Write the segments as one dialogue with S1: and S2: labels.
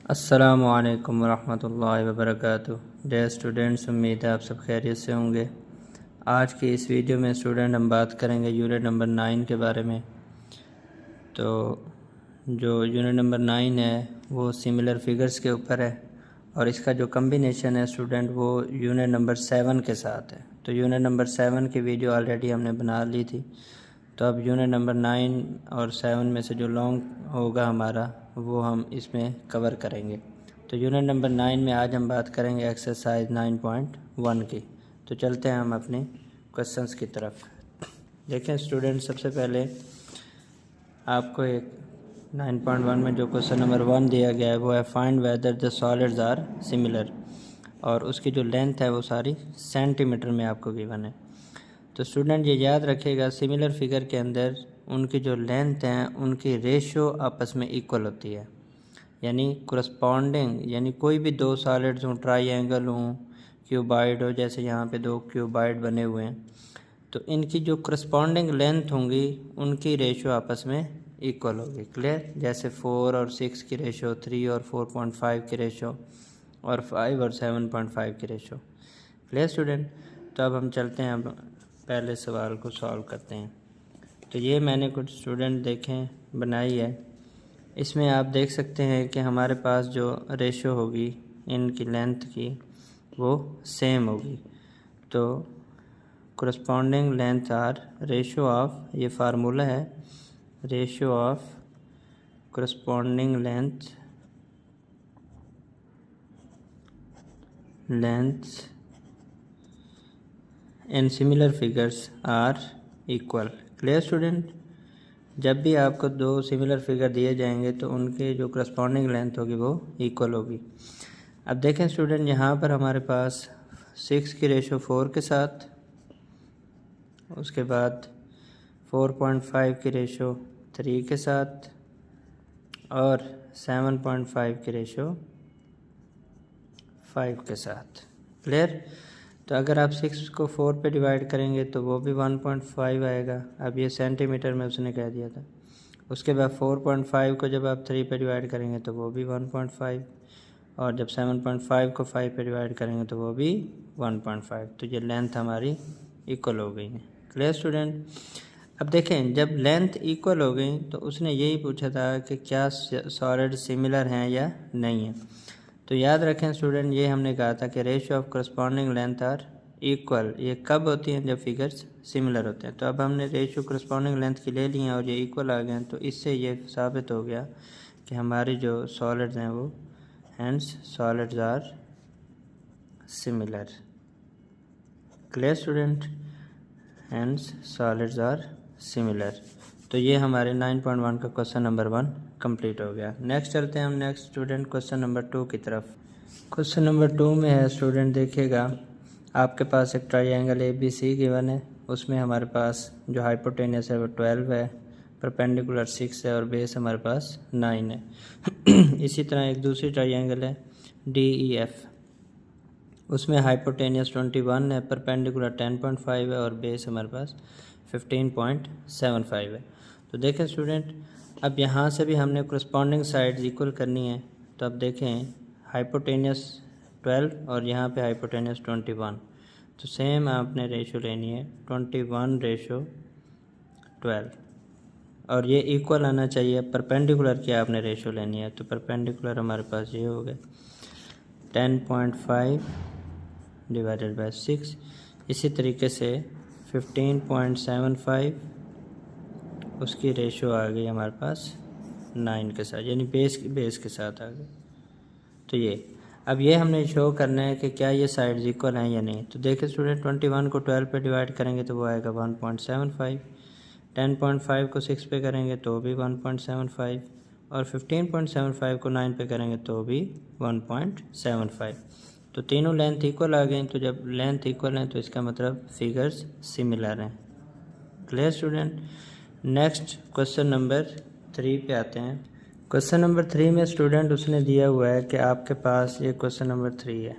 S1: अस्सलामुअलैकुम वरहमतुल्लाहि वबरकातुहू। Dear students, उम्मीद है आप सब खैरियत से होंगे। आज की इस वीडियो में स्टूडेंट हम बात करेंगे यूनिट नंबर 9 के बारे में। तो जो यूनिट नंबर 9 है वो सिमिलर फिगर्स के ऊपर है और इसका जो कम्बिनेशन है स्टूडेंट वो यूनिट नंबर 7 के साथ है। तो यूनिट नंबर 7 की वीडियो ऑलरेडी हमने बना ली थी। तो अब यूनिट नंबर 9 और 7 में से जो लॉन्ग होगा हमारा वो हम इसमें कवर करेंगे। तो यूनिट नंबर 9 में आज हम बात करेंगे एक्सरसाइज 9.1 की। तो चलते हैं हम अपने क्वेश्चंस की तरफ। देखें स्टूडेंट, सबसे पहले आपको एक 9.1 में जो क्वेश्चन नंबर 1 दिया गया है वो है find whether the solids are similar, और उसकी जो लेंथ है वो सारी सेंटीमीटर में आपको गिवन है। तो स्टूडेंट ये याद रखिएगा, सिमिलर फिगर के अंदर उनकी जो लेंथ हैं उनकी रेशो आपस में इक्वल होती है, यानी कोरस्पॉन्डिंग, यानी कोई भी दो सॉलिड्स हों, ट्राइएंगल हों, क्यूबाइड हो, जैसे यहाँ पे दो क्यूबाइड बने हुए हैं, तो इनकी जो कोरस्पॉन्डिंग लेंथ होंगी उनकी रेशो आपस में इक्वल होगी। क्लियर? जैसे 4 और 6 की रेशो, 3 और 4.5 की रेशो, और 5 और 7.5 की रेशो। Clear student? तो अब हम चलते हैं, अब पहले सवाल को सॉल्व करते हैं। तो ये मैंने कुछ स्टूडेंट देखें बनाई है। इसमें आप देख सकते हैं कि हमारे पास जो रेशो होगी इनकी लेंथ की वो सेम होगी। तो corresponding length are ratio of, ये फार्मूला है, ratio of corresponding length in similar figures are equal. Clear student? जब भी आपको दो सिमिलर फिगर दिए जाएंगे तो उनके जो करस्पॉन्डिंग लेंथ होगी वो इक्वल होगी। अब देखें स्टूडेंट, यहाँ पर हमारे पास 6 की रेशो 4 के साथ, उसके बाद 4.5 की रेशो 3 के साथ, और 7.5 की रेशो 5 के साथ। क्लियर? तो अगर आप 6 को 4 पे डिवाइड करेंगे तो वो भी 1.5 आएगा। अब ये सेंटीमीटर में उसने कह दिया था। उसके बाद 4.5 को जब आप 3 पे डिवाइड करेंगे तो वो भी 1.5, और जब 7.5 को 5 पे डिवाइड करेंगे तो वो भी 1.5। तो ये लेंथ हमारी इक्वल हो गई है। Clear student? अब देखें, जब लेंथ इक्वल हो गई तो उसने यही पूछा था कि क्या सॉलिड सिमिलर हैं या नहीं है। तो याद रखें स्टूडेंट, ये हमने कहा था कि ratio of corresponding length are equal. ये कब होती हैं? जब फिगर्स सिमिलर होते हैं। तो अब हमने रेशियो करस्पॉन्डिंग लेंथ की ले ली हैं और ये इक्वल आ गए हैं, तो इससे ये साबित हो गया कि हमारी जो सॉलिड्स हैं वो hence solids are similar. Clear student? Hence solids are similar. तो ये हमारे 9.1 का क्वेश्चन नंबर 1 कंप्लीट हो गया। नेक्स्ट चलते हैं हम नेक्स्ट स्टूडेंट क्वेश्चन नंबर 2 की तरफ। क्वेश्चन नंबर 2 में है स्टूडेंट, देखिएगा आपके पास एक ट्राइएंगल ABC गिवन है। उसमें हमारे पास जो हाइपोटेनस है वो 12 है, परपेंडिकुलर 6 है और बेस हमारे पास 9 है। इसी तरह एक दूसरी ट्राइएंगल है DEF, उसमें हाइपोटेनस 21 है, परपेंडिकुलर 10.5 है और बेस हमारे पास 15.75 है। तो देखें स्टूडेंट, अब यहाँ से भी हमने करस्पॉन्डिंग साइड्स इक्वल करनी है। तो अब देखें, हाइपोटेनस 12 और यहाँ पे हाइपोटेनस 21, तो सेम आपने रेशो लेनी है 21:12, और ये इक्वल आना चाहिए। परपेंडिकुलर की आपने रेशो लेनी है, तो परपेंडिकुलर हमारे पास ये हो गए 10.5 डिवाइडेड बाय 6। इसी तरीके से 15.75 उसकी रेशो आ गई हमारे पास 9 के साथ, यानी बेस के साथ आ गई। तो ये अब ये हमने शो करना है कि क्या ये साइड्स इक्वल हैं या नहीं। तो देखिए स्टूडेंट, 21 को 12 पे डिवाइड करेंगे तो वो आएगा 1.75, 10.5 को 6 पे करेंगे तो भी 1.75, और 15.75 को 9 पे करेंगे तो भी 1.75। तो तीनों लेंथ इक्वल आ गई। तो जब लेंथ इक्वल है तो इसका मतलब फिगर्स सिमिलर हैं। Clear student? Next question number 3 पे आते हैं। क्वेश्चन नंबर 3 में स्टूडेंट उसने दिया हुआ है कि आपके पास ये क्वेश्चन नंबर 3 है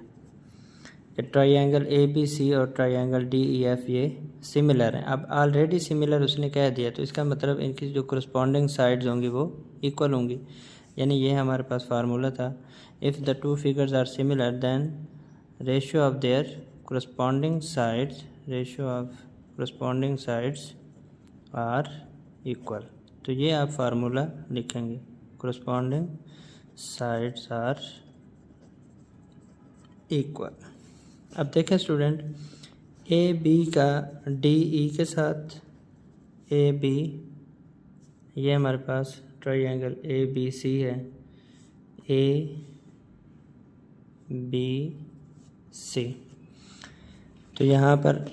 S1: कि ट्राइएंगल ABC और ट्राइएंगल DEF ये सिमिलर हैं। अब ऑलरेडी सिमिलर उसने कह दिया, तो इसका मतलब इनकी जो करस्पॉन्डिंग साइड्स होंगी वो इक्वल होंगी। यानी ये हमारे पास फार्मूला था, if the two figures are similar then ratio of their corresponding sides are equal. तो ये आप फार्मूला लिखेंगे, corresponding sides आर इक्वल। अब देखें स्टूडेंट, ए बी का डी ई के साथ, ए बी ये हमारे पास ट्रायंगल ए बी सी है, ए बी सी। तो यहाँ पर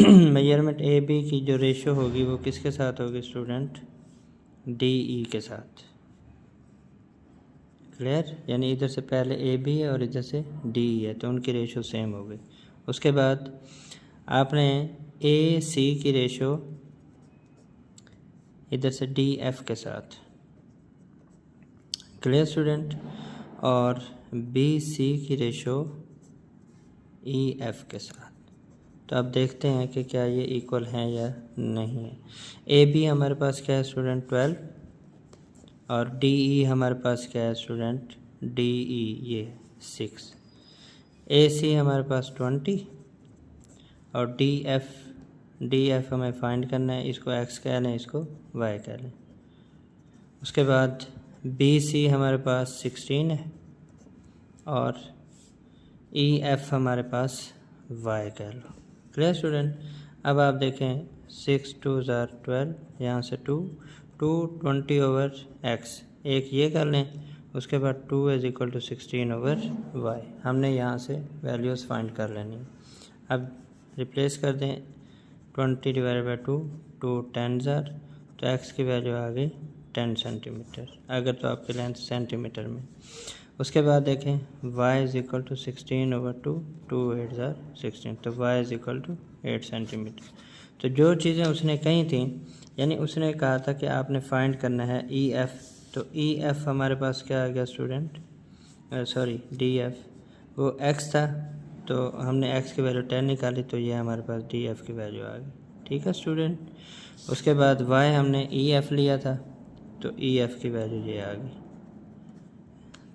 S1: मेजरमेंट ए बी की जो रेशो होगी वो किसके साथ होगी स्टूडेंट, डी ई के साथ। क्लियर, यानी इधर से पहले ए बी है और इधर से डी ई है, तो उनकी रेशो सेम हो गई। उसके बाद आपने ए सी की रेशो इधर से डी एफ के साथ। क्लियर स्टूडेंट, और बी सी की रेशो ई एफ के साथ। तो अब देखते हैं कि क्या ये इक्वल हैं या नहीं है। ए बी हमारे पास क्या है स्टूडेंट 12, और डी ई हमारे पास क्या है स्टूडेंट, डी ई ये 6। ए सी हमारे पास 20 और डी एफ हमें फाइंड करना है, इसको एक्स कह लें, इसको वाई कह लें। उसके बाद बी सी हमारे पास 16 है और ई एफ हमारे पास वाई कह लो। क्लियर स्टूडेंट, अब आप देखें 6 2 12, यहाँ से 2 20 ओवर एक्स, एक ये कर लें, उसके बाद 2 = 16 ओवर वाई। हमने यहाँ से वैल्यूज़ फाइंड कर लेनी। अब रिप्लेस कर दें 20 / 2, 2 10 तो एक्स की वैल्यू आ गई 10 सेंटीमीटर, अगर तो आपकी लेंथ सेंटीमीटर में। उसके बाद देखें y = 16 ओवर 2, 2 8 16, तो y = 8 सेंटीमीटर। तो जो चीज़ें उसने कही थी, यानी उसने कहा था कि आपने फाइंड करना है ई एफ, तो ई एफ हमारे पास क्या आ गया स्टूडेंट, सॉरी डी एफ, वो x था, तो हमने x की वैल्यू 10 निकाली, तो ये हमारे पास डी एफ की वैल्यू आ गई। ठीक है स्टूडेंट, उसके बाद y हमने ई एफ लिया था, तो ई एफ की वैल्यू ये आ गई।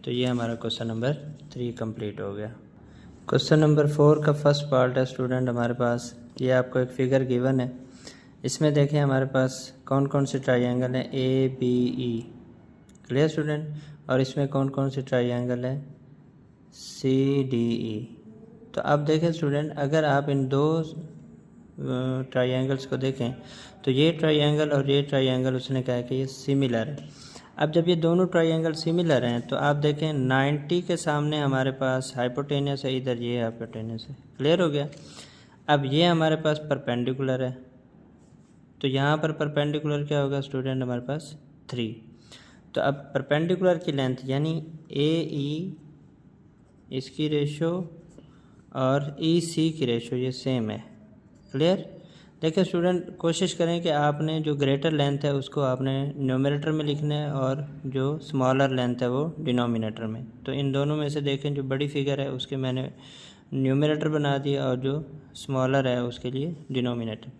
S1: तो ये हमारा क्वेश्चन नंबर 3 कंप्लीट हो गया। क्वेश्चन नंबर 4 का फर्स्ट पार्ट है स्टूडेंट हमारे पास, ये आपको एक फिगर गिवन है, इसमें देखें हमारे पास कौन कौन से ट्रायंगल हैं, A B E. Clear student, और इसमें कौन कौन से ट्रायंगल है, सी डी ई। तो अब देखें स्टूडेंट, अगर आप इन दो ट्रायंगल्स को देखें, तो ये ट्रायंगल और ये ट्रायंगल उसने कहा कि ये सिमिलर है। अब जब ये दोनों ट्रायंगल सिमिलर हैं, तो आप देखें 90 के सामने हमारे पास हाइपोटेनियस है, इधर ये हाइपोटेनियस है। क्लियर हो गया। अब ये हमारे पास परपेंडिकुलर है, तो यहाँ पर परपेंडिकुलर क्या होगा स्टूडेंट हमारे पास 3। तो अब परपेंडिकुलर की लेंथ यानी ए ई इसकी रेशो और ई सी की रेशो ये सेम है। क्लियर। देखिए स्टूडेंट, कोशिश करें कि आपने जो ग्रेटर लेंथ है उसको आपने न्यूमरेटर में लिखना है और जो स्मॉलर लेंथ है वो डिनोमिनेटर में। तो इन दोनों में से देखें, जो बड़ी फिगर है उसके मैंने न्यूमरेटर बना दिया और जो स्मॉलर है उसके लिए डिनोमिनेटर।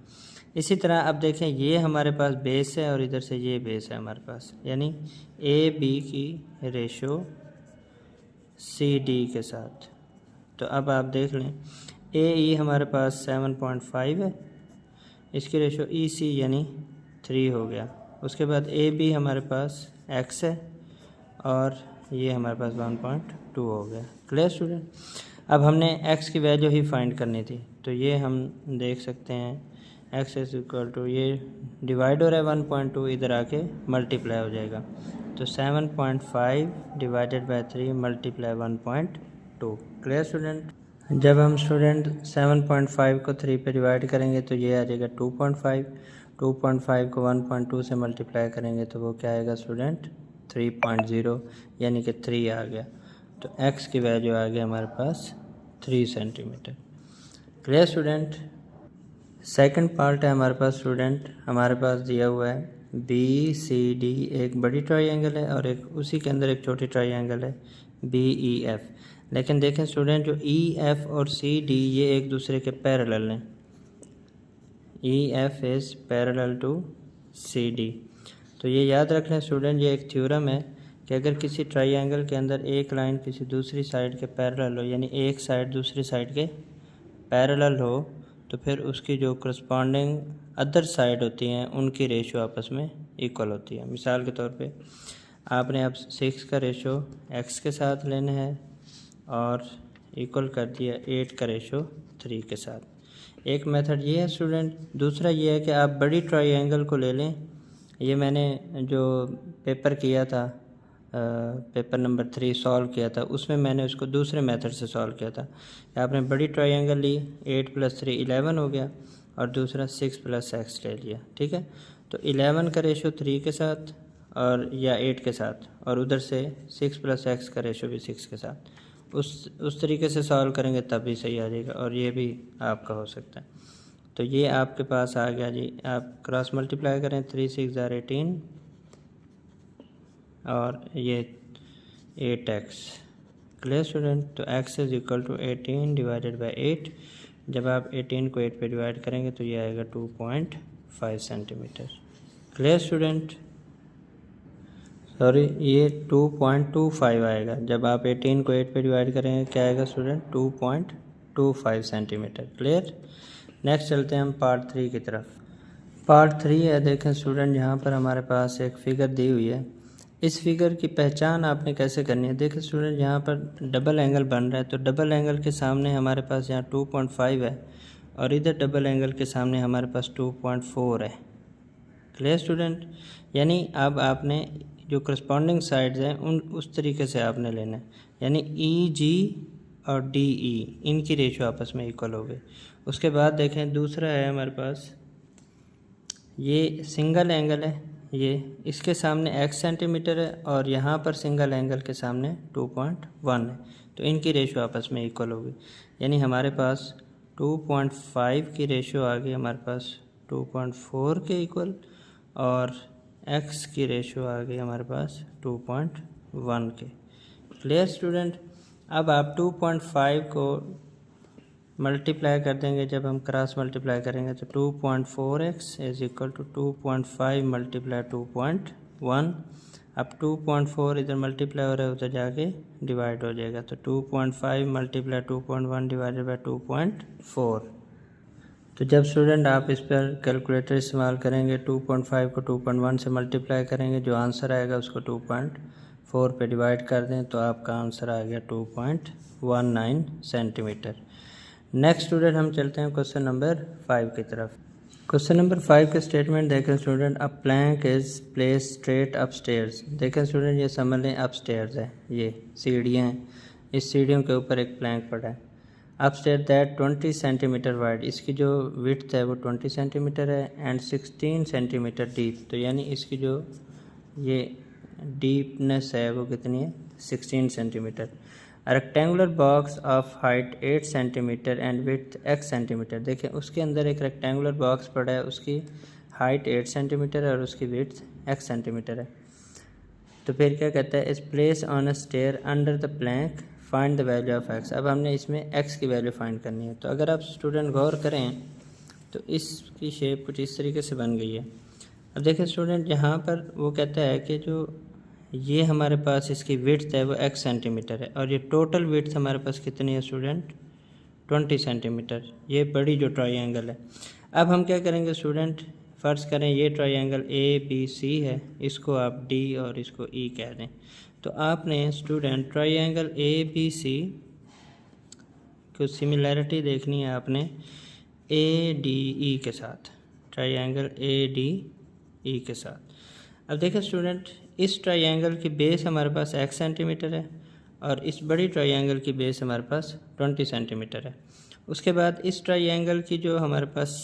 S1: इसी तरह अब देखें, ये हमारे पास बेस है और इधर से ये बेस है हमारे पास, यानी ए बी की रेशो सी डी के साथ। तो अब आप देख लें, ए ई हमारे पास 7.5 है, इसकी रेशो ई सी यानी 3 हो गया। उसके बाद ए बी हमारे पास x है और ये हमारे पास 1.2 हो गया। Clear student. अब हमने x की वैल्यू ही फाइंड करनी थी, तो ये हम देख सकते हैं x = ये डिवाइड हो रहा है 1.2, इधर आके मल्टीप्लाई हो जाएगा, तो 7.5 / 3 × 1.2। Clear student. जब हम स्टूडेंट 7.5 को 3 पे डिवाइड करेंगे तो ये आ जाएगा 2.5, 2.5 को 1.2 से मल्टीप्लाई करेंगे तो वो क्या आएगा स्टूडेंट 3.0, यानी कि 3 आ गया। तो x की वैल्यू आ गया हमारे पास 3 centimetre. Clear student. Second part है हमारे पास स्टूडेंट, हमारे पास दिया हुआ है बी सी डी, एक बड़ी ट्रायंगल है और एक उसी के अंदर एक छोटी ट्रायंगल है बी ई एफ। लेकिन देखें स्टूडेंट, जो ई एफ और सी डी ये एक दूसरे के पैरेलल हैं। E F is parallel to C D. तो ये याद रख लें स्टूडेंट, ये एक थ्योरम है कि अगर किसी ट्राइंगल के अंदर एक लाइन किसी दूसरी साइड के पैरेलल हो, यानी एक साइड दूसरी साइड के पैरेलल हो, तो फिर उसकी जो करस्पॉन्डिंग अदर साइड होती हैं उनकी रेशो आपस में इक्वल होती है। मिसाल के तौर पे आपने अब 6 का रेशो x के साथ लेना है और इक्वल कर दिया 8 का रेशो 3 के साथ। एक मेथड ये है स्टूडेंट। दूसरा ये है कि आप बड़ी ट्राइंगल को ले लें। ये मैंने जो पेपर किया था, पेपर नंबर 3 सॉल्व किया था, उसमें मैंने उसको दूसरे मेथड से सॉल्व किया था। आपने बड़ी ट्राइंगल ली, 8 + 3 11 हो गया, और दूसरा 6 + x ले लिया। ठीक है, तो 11 का रेशो 3 के साथ और या 8 के साथ, और उधर से 6 + x का रेशो भी 6 के साथ। उस तरीके से सॉल्व करेंगे तब भी सही आ जाएगा, और ये भी आपका हो सकता है। तो ये आपके पास आ गया जी। आप क्रॉस मल्टीप्लाई करें, 3 × 6 = 18 और ये 8x। Clear student? तो x = 18 / 8। जब आप 18 को 8 पे डिवाइड करेंगे तो ये आएगा 2.5 सेंटीमीटर। Clear student? सॉरी, ये 2.25 आएगा। जब आप 18 को 8 पे डिवाइड करेंगे क्या आएगा स्टूडेंट? 2.25 सेंटीमीटर। क्लियर? नेक्स्ट चलते हैं हम पार्ट 3 की तरफ। पार्ट 3 है, देखें स्टूडेंट, यहाँ पर हमारे पास एक फ़िगर दी हुई है। इस फिगर की पहचान आपने कैसे करनी है? देखिए स्टूडेंट, यहाँ पर डबल एंगल बन रहा है, तो डबल एंगल के सामने हमारे पास यहाँ 2.5 है, और इधर डबल एंगल के सामने हमारे पास 2.4 है। Clear student? यानी अब आपने जो करस्पॉन्डिंग साइड्स हैं उस तरीके से आपने लेना है, यानी EG और DE इनकी रेशो आपस में इक्वल हो गई। उसके बाद देखें दूसरा है हमारे पास, ये सिंगल एंगल है, ये इसके सामने x सेंटीमीटर है, और यहाँ पर सिंगल एंगल के सामने 2.1 है, तो इनकी रेशो आपस में इक्वल होगी। यानी हमारे पास 2.5 की रेशो आ गई हमारे पास 2.4 के इक्वल, और x की रेशो आ गई हमारे पास 2.1 के। Clear student? अब आप 2.5 को मल्टीप्लाई कर देंगे, जब हम क्रॉस मल्टीप्लाई करेंगे तो 2.4x = 2.5 × 2.1। अब 2.4 इधर मल्टीप्लाई हो रहा है, उधर जाके डिवाइड हो जाएगा, तो 2.5 × 2.1 / 2.4। तो जब स्टूडेंट आप इस पर कैलकुलेटर इस्तेमाल करेंगे, 2.5 को 2.1 से मल्टीप्लाई करेंगे, जो आंसर आएगा उसको 2.4 पे डिवाइड कर दें, तो आपका आंसर आ गया 2.19 सेंटीमीटर। नेक्स्ट स्टूडेंट हम चलते हैं क्वेश्चन नंबर 5 की तरफ। क्वेश्चन नंबर 5 के स्टेटमेंट देखें student. A plank is place straight up stairs. देखें स्टूडेंट, ये समझ लें अप स्टेयर्स है, ये सीढ़ियाँ हैं, इस सीढ़ियों के ऊपर एक प्लैंक पड़ा है। Up stair that 20 centimetre wide, इसकी जो विड्थ है वो 20 सेंटीमीटर है, एंड 16 सेंटीमीटर डीप, तो यानी इसकी जो ये डीपनेस है वो कितनी है? 16 centimetre. Rectangular box of height 8 centimetre and width x centimetre. देखें उसके अंदर एक रेक्टेंगुलर बॉक्स पड़ा है, उसकी हाइट 8 सेंटीमीटर है और उसकी विड्थ x सेंटीमीटर है। तो फिर क्या कहता है? Is place on a stair under the plank, find the value of x। अब हमने इसमें x की वैल्यू फाइंड करनी है। तो अगर आप स्टूडेंट गौर करें तो इसकी शेप कुछ इस तरीके से बन गई है। अब देखें स्टूडेंट, यहाँ पर वो कहता है कि जो ये हमारे पास इसकी विड्थ है वो x सेंटीमीटर है, और ये टोटल विड्थ हमारे पास कितनी है स्टूडेंट? 20 सेंटीमीटर। ये बड़ी जो ट्राइंगल है। अब हम क्या करेंगे स्टूडेंट, फ़र्ज़ करें ये ट्राइंगल ABC है, इसको आप D और इसको E कह दें। तो आपने स्टूडेंट ट्राइंगल ABC को सिमिलैरिटी देखनी है आपने ADE के साथ, ट्राइंगल ADE के साथ। अब देखें स्टूडेंट, इस ट्राइंगल की बेस हमारे पास x सेंटीमीटर है, और इस बड़ी ट्राइंगल की बेस हमारे पास 20 सेंटीमीटर है। उसके बाद इस ट्राइंगल की जो हमारे पास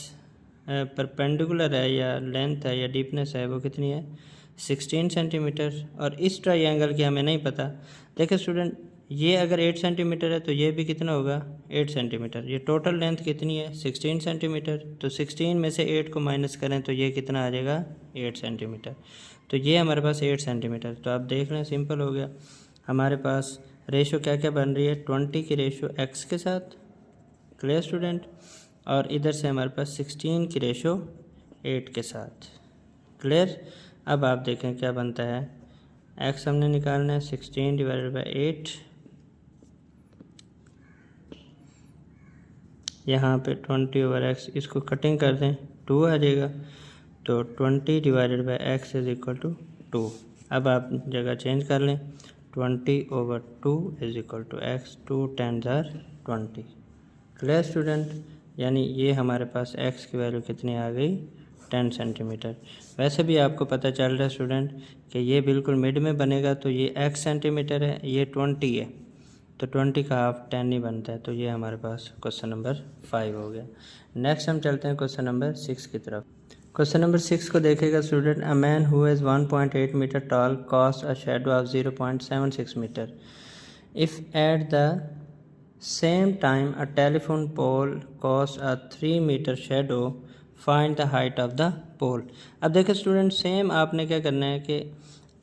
S1: परपेंडिकुलर है या लेंथ है या डीपनेस है वो कितनी है? 16 सेंटीमीटर, और इस ट्राइंगल की हमें नहीं पता। देखिए स्टूडेंट, ये अगर 8 सेंटीमीटर है तो ये भी कितना होगा? 8 सेंटीमीटर। ये टोटल लेंथ कितनी है? 16 सेंटीमीटर। तो 16 में से 8 को माइनस करें तो ये कितना आ जाएगा? 8 सेंटीमीटर। तो ये हमारे पास 8 सेंटीमीटर। तो आप देख लें, सिंपल हो गया। हमारे पास रेशो क्या क्या बन रही है? 20 की रेशो x के साथ। Clear student? और इधर से हमारे पास 16 की रेशो 8 के साथ। क्लियर? अब आप देखें क्या बनता है। एक्स हमने निकालना है 16 डिवाइडेड बाई 8, यहाँ पे 20 ओवर एक्स, इसको कटिंग कर दें 2 आ जाएगा, तो 20 divided by x is equal to 2। अब आप जगह चेंज कर लें, 20 over 2 is equal to x, 2 10 जार 20। क्लियर स्टूडेंट, यानी ये हमारे पास एक्स की वैल्यू कितनी आ गई, 10 सेंटीमीटर। वैसे भी आपको पता चल रहा है स्टूडेंट कि ये बिल्कुल मिड में बनेगा, तो ये एक्स सेंटीमीटर है, ये 20 है, तो 20 का हाफ 10 ही बनता है। तो ये हमारे पास क्वेश्चन नंबर 5 हो गया। नेक्स्ट हम चलते हैं क्वेश्चन नंबर 6 की तरफ। क्वेश्चन नंबर 6 को देखेगा student, a man who is 1.8 metre tall cost a shadow of 0.76 metre if at the same time a telephone pole cost a 3 metre shadow, find the height of the pole. अब देखिए student, same आपने क्या करना है कि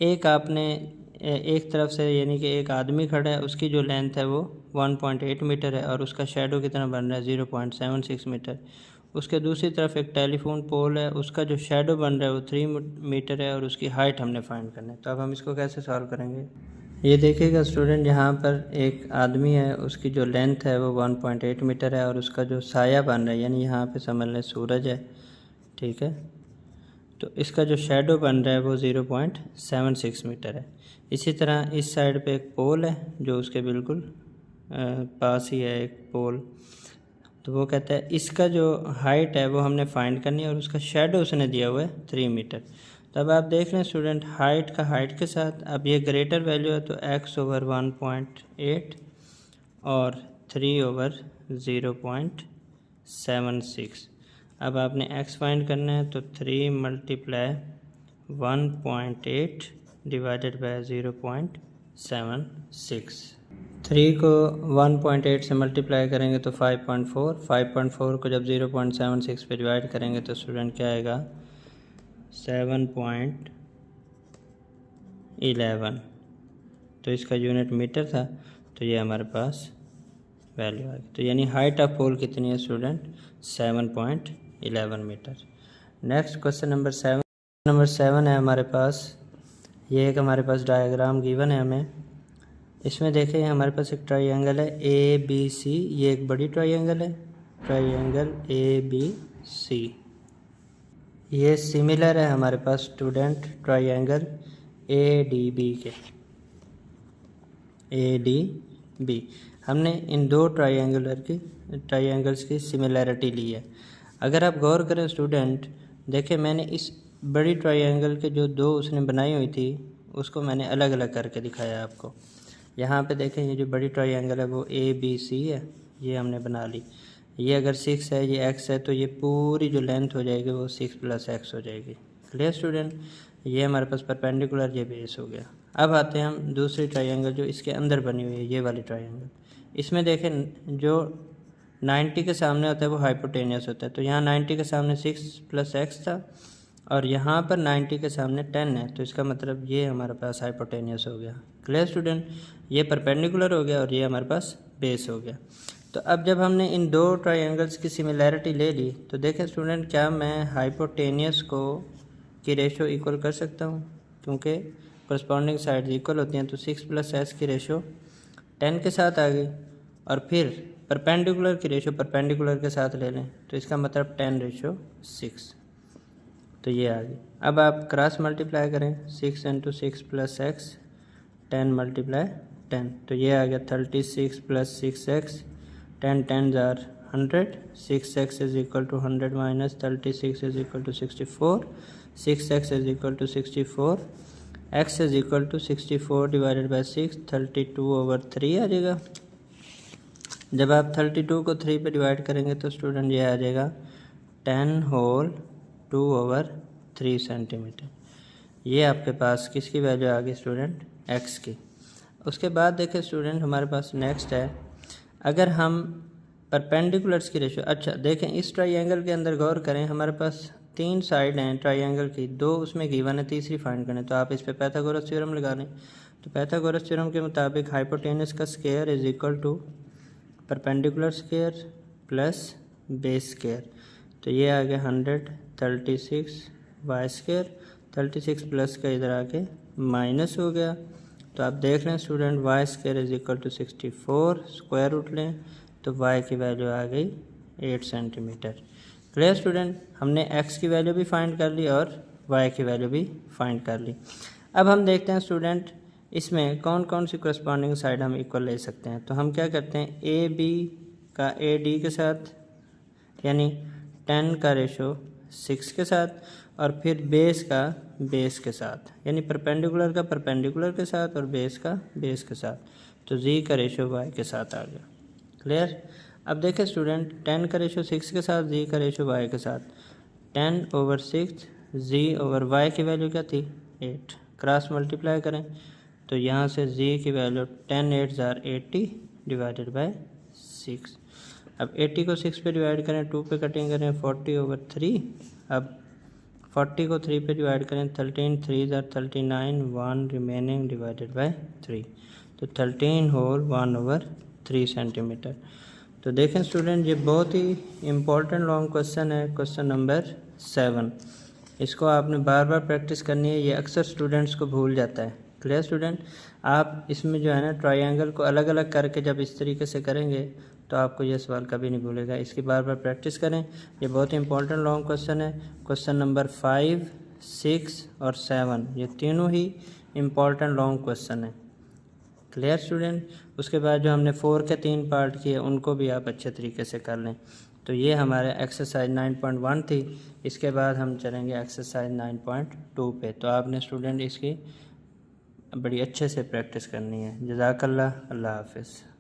S1: एक आपने एक तरफ से, यानी कि एक आदमी खड़ा है, उसकी जो लेंथ है वो 1.8 मीटर है और उसका शेडो कितना बन रहा है 0.76 मीटर। उसके दूसरी तरफ एक टेलीफोन पोल है, उसका जो शेडो बन रहा है वो 3 मीटर है और उसकी हाइट हमने फाइंड करना है। तो अब हम इसको कैसे सॉल्व करेंगे, ये देखिएगा स्टूडेंट, यहाँ पर एक आदमी है, उसकी जो लेंथ है वो 1.8 मीटर है और उसका जो साया बन रहा है, यानी यहाँ पे समझ लें सूरज है, ठीक है, तो इसका जो शेडो बन रहा है वो 0.76 मीटर है। इसी तरह इस साइड पे एक पोल है जो उसके बिल्कुल पास ही है एक पोल, तो वो कहता है इसका जो हाइट है वो हमने फाइंड करनी है और उसका शेडो उसने दिया हुआ है 3 मीटर। तो अब आप देख रहे हैं स्टूडेंट, हाइट का हाइट के साथ, अब ये ग्रेटर वैल्यू है तो x ओवर 1.8 और 3 ओवर 0.76। अब आपने x फाइंड करना है, तो 3 मल्टीप्लाई 1.8 डिवाइडेड बाय 0.76। 3 को 1.8 से मल्टीप्लाई करेंगे तो 5.4, 5.4 को जब 0.76 पे डिवाइड करेंगे तो स्टूडेंट क्या आएगा 7.11। तो इसका यूनिट मीटर था, तो ये हमारे पास वैल्यू आ गई। तो यानी हाइट ऑफ पोल कितनी है student, 7.11 metre. Next question number 7 है हमारे पास, ये एक हमारे पास डायग्राम गिवन है हमें। इसमें देखें हमारे पास एक ट्राइंगल है ABC, ये एक बड़ी ट्राइंगल है, ट्राइंगल ABC। ये सिमिलर है हमारे पास स्टूडेंट ट्राइंगल ADB के, ADB। हमने इन दो ट्राइंगल्स की सिमिलैरिटी ली है। अगर आप गौर करें स्टूडेंट, देखें मैंने इस बड़ी ट्राइंगल के जो दो उसने बनाई हुई थी उसको मैंने अलग अलग करके दिखाया आपको। यहाँ पे देखें ये जो बड़ी ट्राइंगल है वो ABC है, ये हमने बना ली। ये अगर 6 है, ये x है, तो ये पूरी जो लेंथ हो जाएगी वो 6 + x हो जाएगी। क्लियर स्टूडेंट, ये हमारे पास परपेंडिकुलर, ये बेस हो गया। अब आते हैं हम दूसरी ट्राइंगल जो इसके अंदर बनी हुई है, ये वाली ट्राइंगल। इसमें देखें जो 90 के सामने होता है वो हाइपोटेनियस होता है, तो यहाँ 90 के सामने 6 + x था और यहाँ पर 90 के सामने 10 है, तो इसका मतलब ये हमारे पास हाइपोटेनियस हो गया। क्लियर स्टूडेंट, ये परपेंडिकुलर हो गया और ये हमारे पास बेस हो गया। तो अब जब हमने इन दो ट्राइंगल्स की सिमिलैरिटी ले ली, तो देखें स्टूडेंट, क्या मैं हाइपोटेनियस की रेशो इक्वल कर सकता हूँ, क्योंकि करस्पॉन्डिंग साइड इक्वल होती हैं, तो 6 + s की रेशो 10 के साथ आ गई और फिर परपेंडिकुलर की रेशो परपेंडिकुलर के साथ ले लें, तो इसका मतलब 10:6, तो ये आ गई। अब आप क्रॉस मल्टीप्लाई करें, 6 × 6 + x, 10 × 10, तो ये आ गया 36 + 6x, 10 10 जार 100, 6x is equal to 100 - 36 is equal to 64, 6x is equal to 64, x is equal to 64 divided by 6, 32/3 आ जाएगा। जब आप 32 को 3 पे डिवाइड करेंगे तो स्टूडेंट ये आ जाएगा 10^2/3 सेंटीमीटर। ये आपके पास किसकी वैल्यू आ गई स्टूडेंट, x की। उसके बाद देखें स्टूडेंट, हमारे पास नेक्स्ट है, अगर हम परपेंडिकुलर्स की रेशो, अच्छा देखें इस ट्राइंगल के अंदर गौर करें, हमारे पास 3 साइड हैं ट्राइंगल की, 2 उसमें गिवन है, तीसरी फाइंड करें, तो आप इस पे पाइथागोरस थ्योरम लगा लें। तो पाइथागोरस थ्योरम के मुताबिक हाइपोटेनस का square is equal to perpendicular square plus base square, तो ये आ गया 136 y², 36 प्लस का इधर आके माइनस हो गया। तो आप देख रहे हैं student y square is equal to 64, square root लें तो वाई की वैल्यू आ गई 8 सेंटीमीटर। क्लियर स्टूडेंट, हमने एक्स की वैल्यू भी फाइंड कर ली और वाई की वैल्यू भी फाइंड कर ली। अब हम देखते हैं स्टूडेंट इसमें कौन कौन सी करस्पॉन्डिंग साइड हम इक्वल ले सकते हैं। तो हम क्या करते हैं, ए बी का ए डी के साथ, यानी 10 का रेशो 6 के साथ, और फिर बेस का बेस के साथ, यानी परपेंडिकुलर का परपेंडिकुलर के साथ और बेस का बेस के साथ। तो जी का रेशो वाई के साथ आ गया। क्लियर। अब देखें स्टूडेंट 10 का रेशो 6 के साथ, जी का रेशो वाई के साथ, 10/6 जी ओवर वाई की वैल्यू क्या थी 8, क्रॉस मल्टीप्लाई करें तो यहाँ से जी की वैल्यू 10 8 80 डिवाइडेड बाय 6। अब 80 को 6 पे डिवाइड करें, 2 पे कटिंग करें 40/3। अब 40 को 3 पे डिवाइड करें, 13 3 39, 1 रिमेनिंग डिवाइडेड बाय 3। तो 13 होल 1/3 सेंटीमीटर। तो देखें स्टूडेंट, ये बहुत ही इम्पोर्टेंट लॉन्ग क्वेश्चन है, क्वेश्चन नंबर 7। इसको आपने बार बार प्रैक्टिस करनी है, ये अक्सर स्टूडेंट्स को भूल जाता है। क्लियर स्टूडेंट, आप इसमें जो है ना ट्रायंगल को अलग अलग करके जब इस तरीके से करेंगे तो आपको ये सवाल कभी नहीं भूलेगा। इसकी बार बार प्रैक्टिस करें, ये बहुत ही इंपॉर्टेंट लॉन्ग क्वेश्चन है। क्वेश्चन नंबर 5, 6 और 7 ये तीनों ही इम्पॉर्टेंट लॉन्ग क्वेश्चन है। क्लियर स्टूडेंट, उसके बाद जो हमने 4 के 3 पार्ट किए उनको भी आप अच्छे तरीके से कर लें। तो ये हमारे एक्सरसाइज 9.1 थी। इसके बाद हम चलेंगे एक्सरसाइज 9.2 पे। तो आपने स्टूडेंट इसकी बड़ी अच्छे से प्रैक्टिस करनी है। जज़ाकल्लाह, अल्लाह हाफ़िज़।